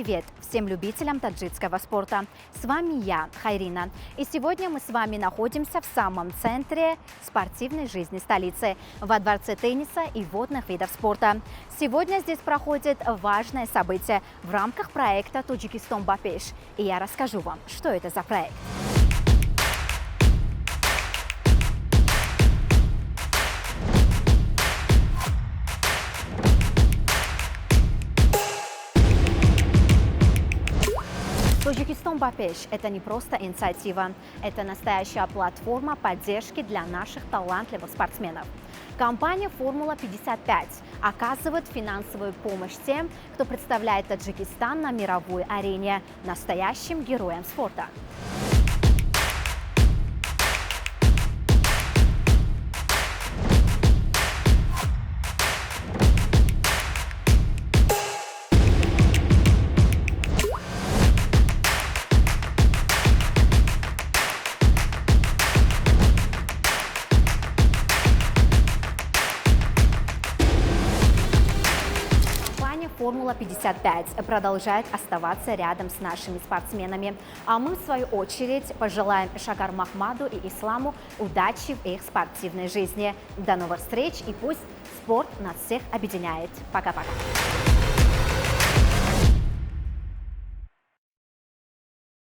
привет всем любителям таджикского спорта. С вами я, Хайрина. И сегодня мы с вами находимся в самом центре спортивной жизни столицы, во дворце тенниса и водных видов спорта. Сегодня здесь проходит важное событие в рамках проекта «Таджикистан Бапеш». И я расскажу вам, что это за проект. Таджикистан Бапеш – это не просто инициатива, это настоящая платформа поддержки для наших талантливых спортсменов. Компания «Формула-55» оказывает финансовую помощь тем, кто представляет Таджикистан на мировой арене, настоящим героям спорта. «Формула-55» продолжает оставаться рядом с нашими спортсменами. А мы, в свою очередь, пожелаем Шагар Махмаду и Исламу удачи в их спортивной жизни. До новых встреч, и пусть спорт нас всех объединяет. Пока-пока.